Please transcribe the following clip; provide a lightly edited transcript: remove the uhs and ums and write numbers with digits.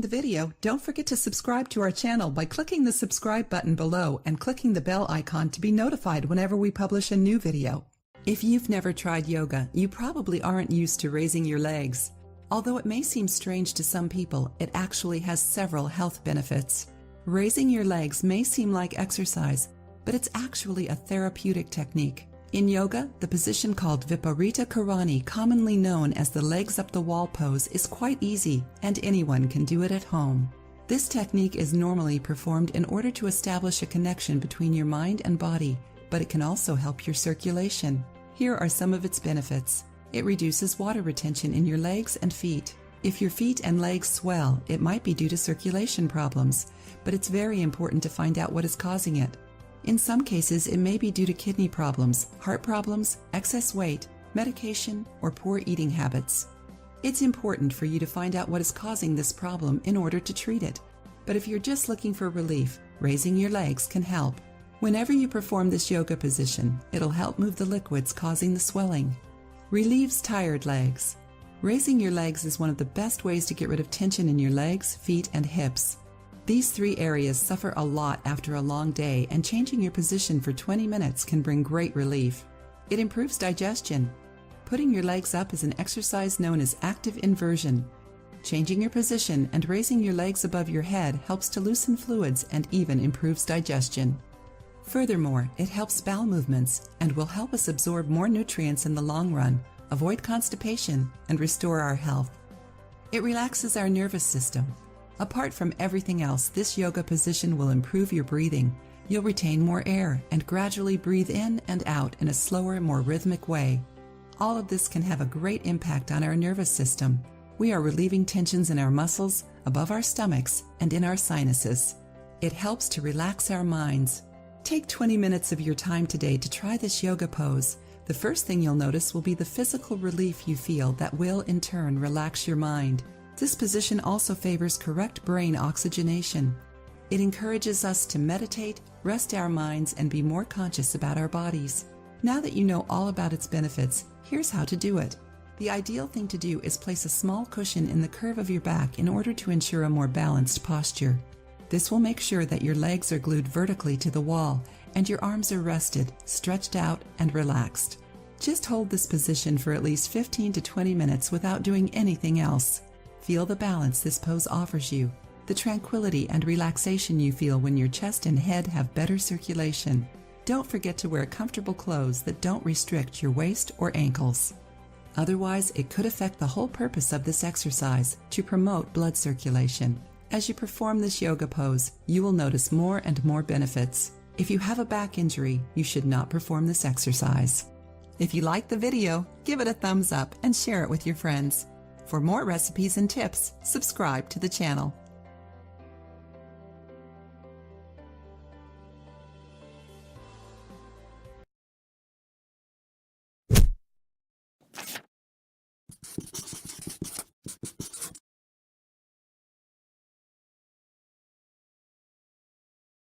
The video, don't forget to subscribe to our channel by clicking the subscribe button below and clicking the bell icon to be notified whenever we publish a new video. If you've never tried yoga, you probably aren't used to raising your legs. Although it may seem strange to some people, it actually has several health benefits. Raising your legs may seem like exercise, but it's actually a therapeutic technique. In yoga, the position called viparita karani, commonly known as the legs up the wall pose, is quite easy, and anyone can do it at home. This technique is normally performed in order to establish a connection between your mind and body, but it can also help your circulation. Here are some of its benefits. It reduces water retention in your legs and feet. If your feet and legs swell, it might be due to circulation problems, but it's very important to find out what is causing it. In some cases, it may be due to kidney problems, heart problems, excess weight, medication, or poor eating habits. It's important for you to find out what is causing this problem in order to treat it. But if you're just looking for relief, raising your legs can help. Whenever you perform this yoga position, it'll help move the liquids causing the swelling. Relieves tired legs. Raising your legs is one of the best ways to get rid of tension in your legs, feet, and hips. These three areas suffer a lot after a long day, and changing your position for 20 minutes can bring great relief. It improves digestion. Putting your legs up is an exercise known as active inversion. Changing your position and raising your legs above your head helps to loosen fluids and even improves digestion. Furthermore, it helps bowel movements and will help us absorb more nutrients in the long run, avoid constipation, and restore our health. It relaxes our nervous system. Apart from everything else, this yoga position will improve your breathing. You'll retain more air and gradually breathe in and out in a slower, more rhythmic way. All of this can have a great impact on our nervous system. We are relieving tensions in our muscles, above our stomachs, and in our sinuses. It helps to relax our minds. Take 20 minutes of your time today to try this yoga pose. The first thing you'll notice will be the physical relief you feel that will, in turn, relax your mind. This position also favors correct brain oxygenation. It encourages us to meditate, rest our minds, and be more conscious about our bodies. Now that you know all about its benefits, here's how to do it. The ideal thing to do is place a small cushion in the curve of your back in order to ensure a more balanced posture. This will make sure that your legs are glued vertically to the wall and your arms are rested, stretched out, and relaxed. Just hold this position for at least 15 to 20 minutes without doing anything else. Feel the balance this pose offers you, the tranquility and relaxation you feel when your chest and head have better circulation. Don't forget to wear comfortable clothes that don't restrict your waist or ankles. Otherwise, it could affect the whole purpose of this exercise, to promote blood circulation. As you perform this yoga pose, you will notice more and more benefits. If you have a back injury, you should not perform this exercise. If you liked the video, give it a thumbs up and share it with your friends. For more recipes and tips, subscribe to the channel.